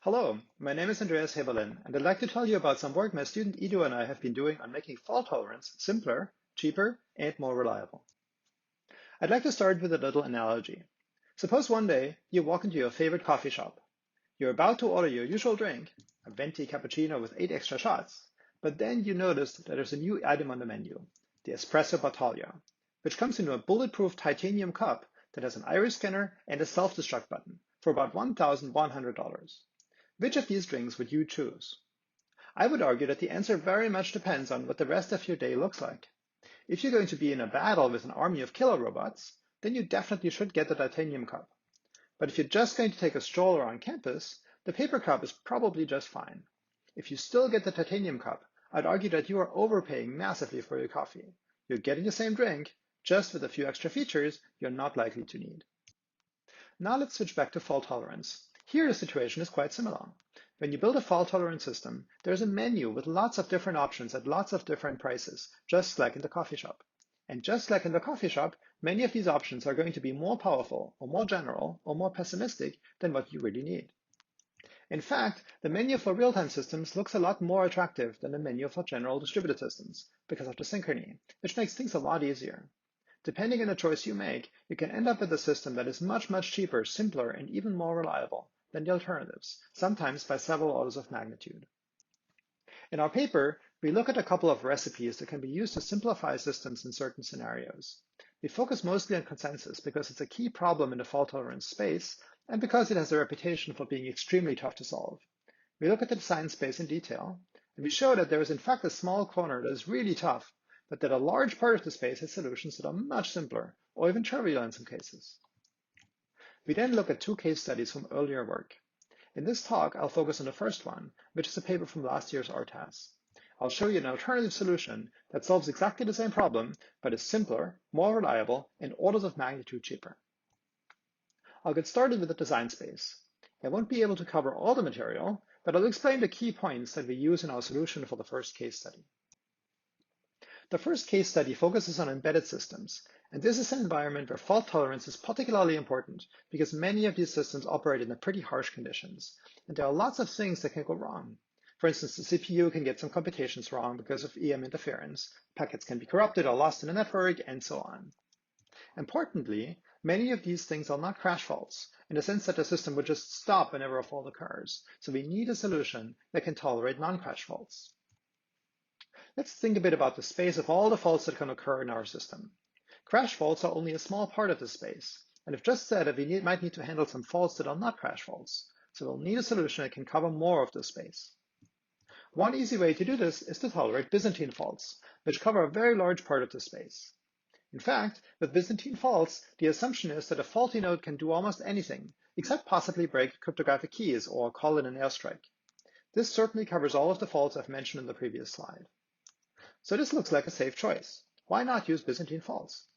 Hello, my name is Andreas Haeberlen, and I'd like to tell you about some work my student Ido and I have been doing on making fault tolerance simpler, cheaper, and more reliable. I'd like to start with a little analogy. Suppose one day you walk into your favorite coffee shop. You're about to order your usual drink, a venti cappuccino with 8 extra shots, but then you notice that there's a new item on the menu, the espresso battaglia, which comes in a bulletproof titanium cup that has an iris scanner and a self-destruct button for about $1,100. Which of these drinks would you choose? I would argue that the answer very much depends on what the rest of your day looks like. If you're going to be in a battle with an army of killer robots, then you definitely should get the titanium cup. But if you're just going to take a stroll around campus, the paper cup is probably just fine. If you still get the titanium cup, I'd argue that you are overpaying massively for your coffee. You're getting the same drink, just with a few extra features you're not likely to need. Now let's switch back to fault tolerance. Here the situation is quite similar. When you build a fault-tolerant system, there's a menu with lots of different options at lots of different prices, just like in the coffee shop. And just like in the coffee shop, many of these options are going to be more powerful, or more general, or more pessimistic than what you really need. In fact, the menu for real-time systems looks a lot more attractive than the menu for general distributed systems because of the synchrony, which makes things a lot easier. Depending on the choice you make, you can end up with a system that is much, much cheaper, simpler, and even more reliable than the alternatives, sometimes by several orders of magnitude. In our paper, we look at a couple of recipes that can be used to simplify systems in certain scenarios. We focus mostly on consensus because it's a key problem in the fault tolerance space and because it has a reputation for being extremely tough to solve. We look at the design space in detail, and we show that there is in fact a small corner that is really tough, but that a large part of the space has solutions that are much simpler, or even trivial in some cases. We then look at two case studies from earlier work. In this talk, I'll focus on the first one, which is a paper from last year's RTAS. I'll show you an alternative solution that solves exactly the same problem, but is simpler, more reliable, and orders of magnitude cheaper. I'll get started with the design space. I won't be able to cover all the material, but I'll explain the key points that we use in our solution for the first case study. The first case study focuses on embedded systems, and this is an environment where fault tolerance is particularly important because many of these systems operate in pretty harsh conditions, and there are lots of things that can go wrong. For instance, the CPU can get some computations wrong because of EM interference, packets can be corrupted or lost in the network, and so on. Importantly, many of these things are not crash faults, in the sense that the system would just stop whenever a fault occurs, so we need a solution that can tolerate non-crash faults. Let's think a bit about the space of all the faults that can occur in our system. Crash faults are only a small part of the space, and I've just said that we might need to handle some faults that are not crash faults, so we'll need a solution that can cover more of the space. One easy way to do this is to tolerate Byzantine faults, which cover a very large part of the space. In fact, with Byzantine faults, the assumption is that a faulty node can do almost anything, except possibly break cryptographic keys or call in an airstrike. This certainly covers all of the faults I've mentioned in the previous slide. So this looks like a safe choice. Why not use Byzantine faults?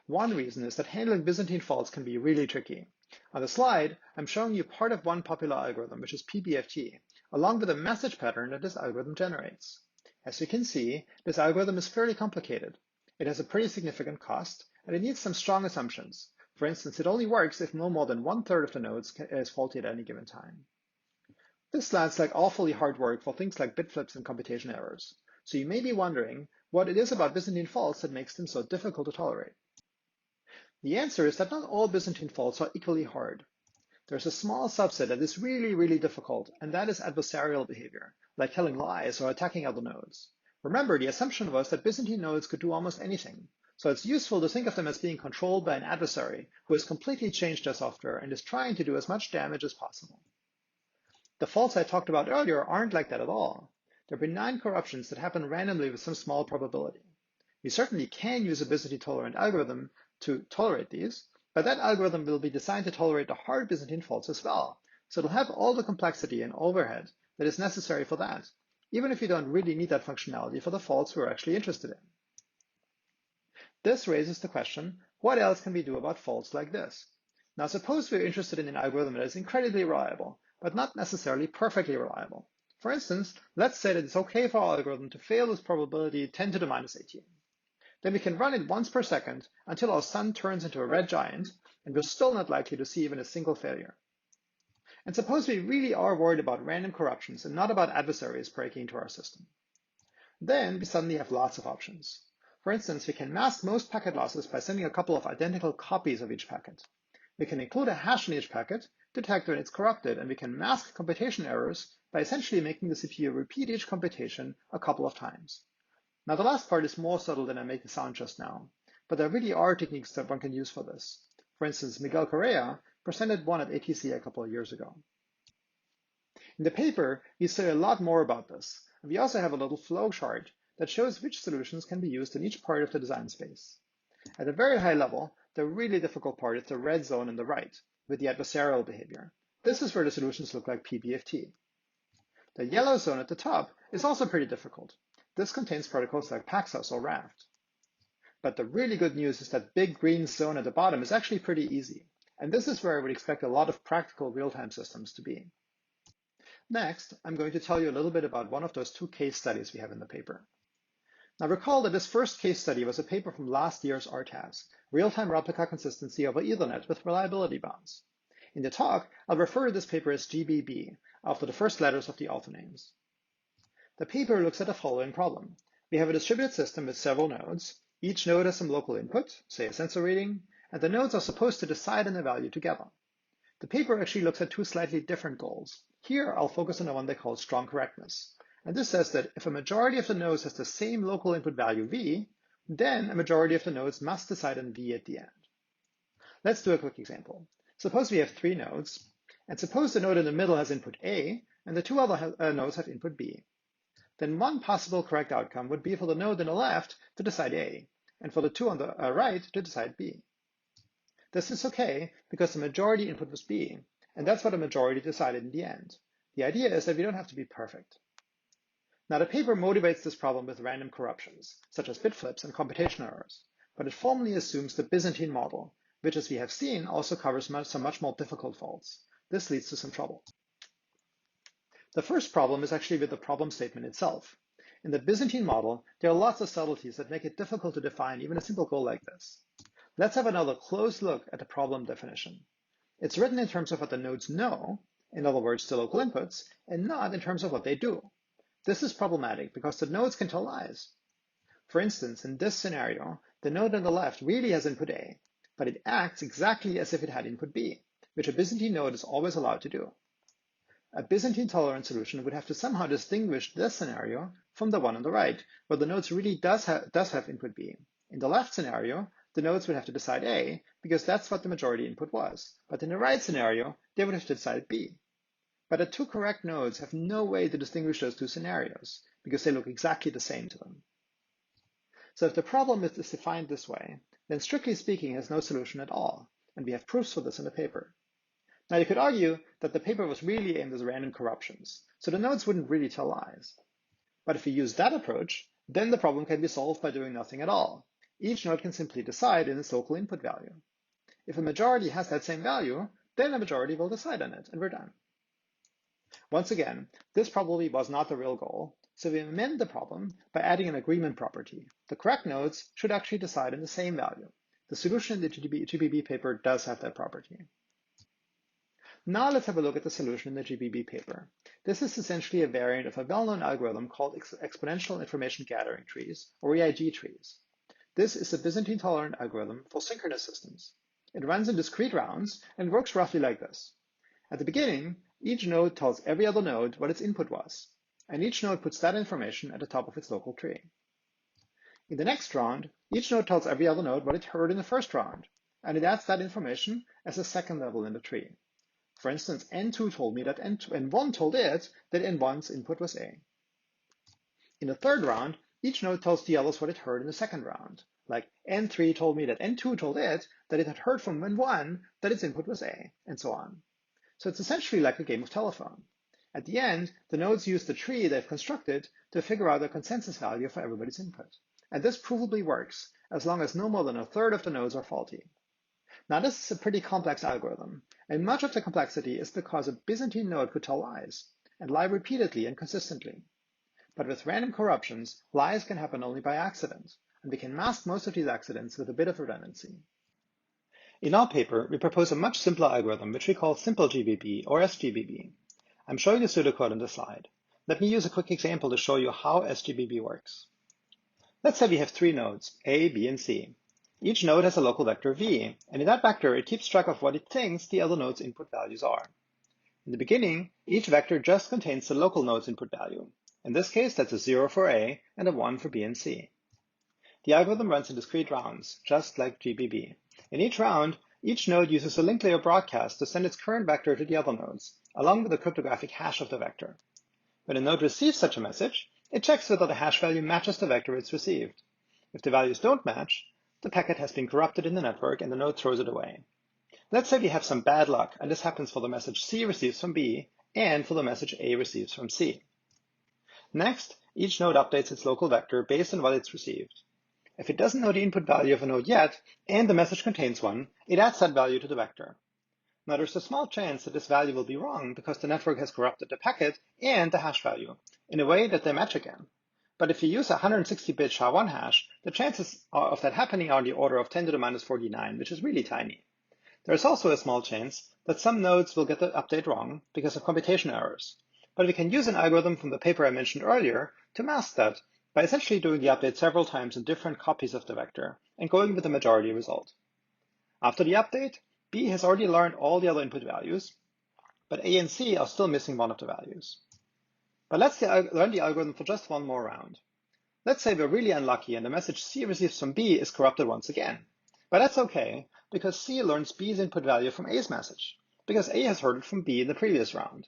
One reason is that handling Byzantine faults can be really tricky. On the slide, I'm showing you part of one popular algorithm, which is PBFT, along with a message pattern that this algorithm generates. As you can see, this algorithm is fairly complicated. It has a pretty significant cost, and it needs some strong assumptions. For instance, it only works if no more than 1/3 of the nodes is faulty at any given time. This sounds like awfully hard work for things like bit flips and computation errors. So you may be wondering what it is about Byzantine faults that makes them so difficult to tolerate. The answer is that not all Byzantine faults are equally hard. There's a small subset that is really, really difficult, and that is adversarial behavior, like telling lies or attacking other nodes. Remember, the assumption was that Byzantine nodes could do almost anything, so it's useful to think of them as being controlled by an adversary who has completely changed their software and is trying to do as much damage as possible. The faults I talked about earlier aren't like that at all. They're benign corruptions that happen randomly with some small probability. We certainly can use a Byzantine-tolerant algorithm to tolerate these, but that algorithm will be designed to tolerate the hard Byzantine faults as well, so it'll have all the complexity and overhead that is necessary for that, even if you don't really need that functionality for the faults we're actually interested in. This raises the question, what else can we do about faults like this? Now suppose we're interested in an algorithm that is incredibly reliable, but not necessarily perfectly reliable. For instance, let's say that it's okay for our algorithm to fail with probability 10 to the minus 18. Then we can run it once per second until our sun turns into a red giant, and we're still not likely to see even a single failure. And suppose we really are worried about random corruptions and not about adversaries breaking into our system. Then we suddenly have lots of options. For instance, we can mask most packet losses by sending a couple of identical copies of each packet. We can include a hash in each packet, detect when it's corrupted, and we can mask computation errors by essentially making the CPU repeat each computation a couple of times. Now, the last part is more subtle than I make it sound just now, but there really are techniques that one can use for this. For instance, Miguel Correa presented one at ATC a couple of years ago. In the paper, we say a lot more about this, and we also have a little flow chart that shows which solutions can be used in each part of the design space. At a very high level, the really difficult part is the red zone on the right, with the adversarial behavior. This is where the solutions look like PBFT. The yellow zone at the top is also pretty difficult. This contains protocols like Paxos or Raft. But the really good news is that big green zone at the bottom is actually pretty easy, and this is where I would expect a lot of practical real-time systems to be. Next, I'm going to tell you a little bit about one of those two case studies we have in the paper. Now recall that this first case study was a paper from last year's RTAS, Real-Time Replica Consistency over Ethernet with Reliability Bounds. In the talk, I'll refer to this paper as GBB, after the first letters of the author names. The paper looks at the following problem. We have a distributed system with several nodes. Each node has some local input, say a sensor reading, and the nodes are supposed to decide on a value together. The paper actually looks at two slightly different goals. Here, I'll focus on the one they call strong correctness. And this says that if a majority of the nodes has the same local input value V, then a majority of the nodes must decide on V at the end. Let's do a quick example. Suppose we have 3 nodes, and suppose the node in the middle has input A, and the 2 other nodes have input B. Then one possible correct outcome would be for the node on the left to decide A, and for the 2 on the right to decide B. This is okay because the majority input was B, and that's what a majority decided in the end. The idea is that we don't have to be perfect. Now, the paper motivates this problem with random corruptions, such as bit flips and computation errors, but it formally assumes the Byzantine model, which, as we have seen, also covers some much more difficult faults. This leads to some trouble. The first problem is actually with the problem statement itself. In the Byzantine model, there are lots of subtleties that make it difficult to define even a simple goal like this. Let's have another close look at the problem definition. It's written in terms of what the nodes know, in other words, the local inputs, and not in terms of what they do. This is problematic because the nodes can tell lies. For instance, in this scenario, the node on the left really has input A, but it acts exactly as if it had input B, which a Byzantine node is always allowed to do. A Byzantine tolerant solution would have to somehow distinguish this scenario from the one on the right, where the nodes really does have input B. In the left scenario, the nodes would have to decide A, because that's what the majority input was. But in the right scenario, they would have to decide B. But the 2 correct nodes have no way to distinguish those 2 scenarios, because they look exactly the same to them. So if the problem is defined this way, then strictly speaking, it has no solution at all, and we have proofs for this in the paper. Now, you could argue that the paper was really aimed at random corruptions, so the nodes wouldn't really tell lies. But if we use that approach, then the problem can be solved by doing nothing at all. Each node can simply decide in its local input value. If a majority has that same value, then a majority will decide on it, and we're done. Once again, this probably was not the real goal, so we amend the problem by adding an agreement property. The correct nodes should actually decide on the same value. The solution in the GBB paper does have that property. Now let's have a look at the solution in the GBB paper. This is essentially a variant of a well-known algorithm called exponential information gathering trees, or EIG trees. This is a Byzantine-tolerant algorithm for synchronous systems. It runs in discrete rounds and works roughly like this. At the beginning, each node tells every other node what its input was, and each node puts that information at the top of its local tree. In the next round, each node tells every other node what it heard in the first round, and it adds that information as a second level in the tree. For instance, N2 told me that N1 told it that N1's input was A. In the third round, each node tells the others what it heard in the second round. Like N3 told me that N2 told it that it had heard from N1 that its input was A, and so on. So it's essentially like a game of telephone. At the end, the nodes use the tree they've constructed to figure out a consensus value for everybody's input. And this provably works, as long as no more than a third of the nodes are faulty. Now, this is a pretty complex algorithm, and much of the complexity is because a Byzantine node could tell lies, and lie repeatedly and consistently. But with random corruptions, lies can happen only by accident, and we can mask most of these accidents with a bit of redundancy. In our paper, we propose a much simpler algorithm, which we call simple GBB or SGBB. I'm showing the pseudocode on the slide. Let me use a quick example to show you how SGBB works. Let's say we have 3 nodes, A, B, and C. Each node has a local vector v, and in that vector it keeps track of what it thinks the other node's input values are. In the beginning, each vector just contains the local node's input value. In this case, that's a 0 for A and a 1 for B and C. The algorithm runs in discrete rounds, just like GBB. In each round, each node uses a link layer broadcast to send its current vector to the other nodes, along with the cryptographic hash of the vector. When a node receives such a message, it checks whether the hash value matches the vector it's received. If the values don't match, the packet has been corrupted in the network and the node throws it away. Let's say we have some bad luck, and this happens for the message C receives from B and for the message A receives from C. Next, each node updates its local vector based on what it's received. If it doesn't know the input value of a node yet, and the message contains one, it adds that value to the vector. Now there's a small chance that this value will be wrong because the network has corrupted the packet and the hash value in a way that they match again. But if you use a 160-bit SHA-1 hash, the chances of that happening are on the order of 10 to the minus 49, which is really tiny. There is also a small chance that some nodes will get the update wrong because of computation errors. But we can use an algorithm from the paper I mentioned earlier to mask that by essentially doing the update several times in different copies of the vector and going with the majority result. After the update, B has already learned all the other input values, but A and C are still missing one of the values. But let's learn the algorithm for just one more round. Let's say we're really unlucky and the message C receives from B is corrupted once again. But that's okay, because C learns B's input value from A's message, because A has heard it from B in the previous round.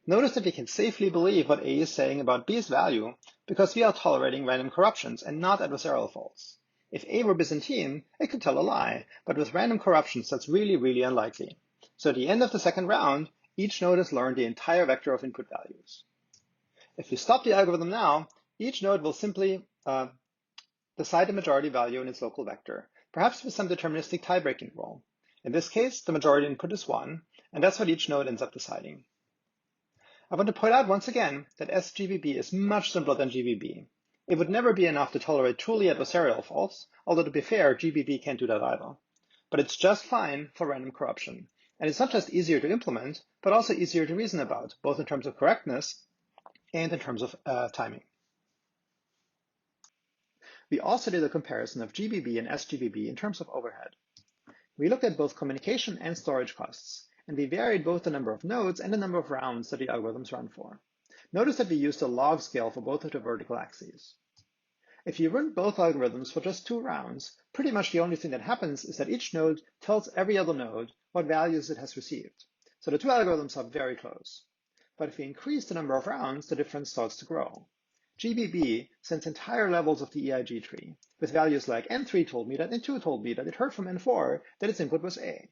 Notice that we can safely believe what A is saying about B's value because we are tolerating random corruptions and not adversarial faults. If A were Byzantine, it could tell a lie, but with random corruptions, that's really unlikely. So at the end of the second round, each node has learned the entire vector of input values. If we stop the algorithm now, each node will simply decide the majority value in its local vector, perhaps with some deterministic tie-breaking rule. In this case, the majority input is 1, and that's what each node ends up deciding. I want to point out once again that SGBB is much simpler than GBB. It would never be enough to tolerate truly adversarial faults, although to be fair, GBB can't do that either. But it's just fine for random corruption. And it's not just easier to implement, but also easier to reason about, both in terms of correctness and in terms of timing. We also did a comparison of GBB and SGBB in terms of overhead. We looked at both communication and storage costs, and we varied both the number of nodes and the number of rounds that the algorithms run for. Notice that we used a log scale for both of the vertical axes. If you run both algorithms for just 2 rounds, pretty much the only thing that happens is that each node tells every other node what values it has received. So the 2 algorithms are very close. But if we increase the number of rounds, the difference starts to grow. GBB sends entire levels of the EIG tree, with values like N3 told me that N2 told me that it heard from N4 that its input was A.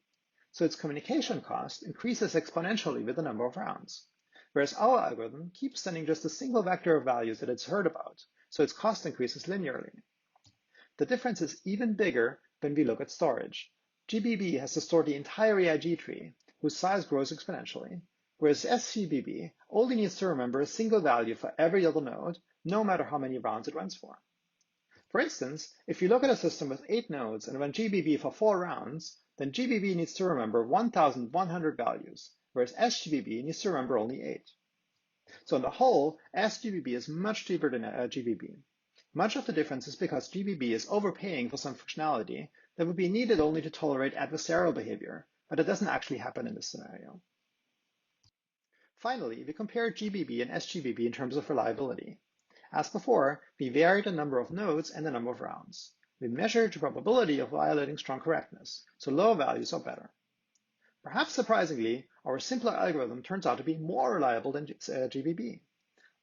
So its communication cost increases exponentially with the number of rounds. Whereas our algorithm keeps sending just a single vector of values that it's heard about, so its cost increases linearly. The difference is even bigger when we look at storage. GBB has to store the entire EIG tree, whose size grows exponentially, whereas SGBB only needs to remember a single value for every other node, no matter how many rounds it runs for. For instance, if you look at a system with 8 nodes and run GBB for 4 rounds, then GBB needs to remember 1,100 values, whereas SGBB needs to remember only 8. So on the whole, SGBB is much cheaper than GBB. Much of the difference is because GBB is overpaying for some functionality that would be needed only to tolerate adversarial behavior, but it doesn't actually happen in this scenario. Finally, we compared GBB and SGBB in terms of reliability. As before, we varied the number of nodes and the number of rounds. We measured the probability of violating strong correctness, so lower values are better. Perhaps surprisingly, our simpler algorithm turns out to be more reliable than GBB.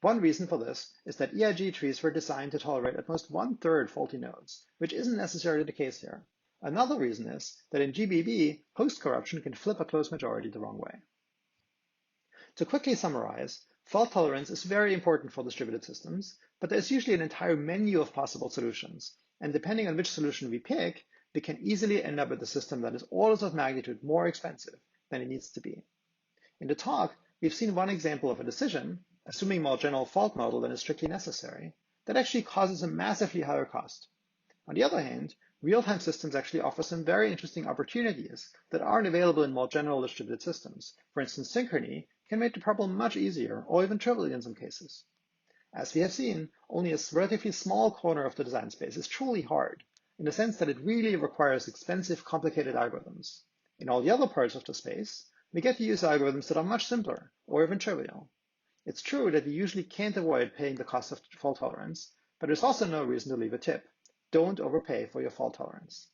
One reason for this is that EIG trees were designed to tolerate at most 1/3 faulty nodes, which isn't necessarily the case here. Another reason is that in GBB, host corruption can flip a close majority the wrong way. To quickly summarize, fault tolerance is very important for distributed systems, but there's usually an entire menu of possible solutions, and depending on which solution we pick, we can easily end up with a system that is orders of magnitude more expensive than it needs to be. In the talk, we've seen one example of a decision, assuming more general fault model than is strictly necessary, that actually causes a massively higher cost. On the other hand, Real-time systems actually offer some very interesting opportunities that aren't available in more general distributed systems. For instance, synchrony can make the problem much easier or even trivial in some cases. As we have seen, only a relatively small corner of the design space is truly hard, in the sense that it really requires expensive, complicated algorithms. In all the other parts of the space, we get to use algorithms that are much simpler or even trivial. It's true that we usually can't avoid paying the cost of fault tolerance, but there's also no reason to leave a tip. Don't overpay for your fault tolerance.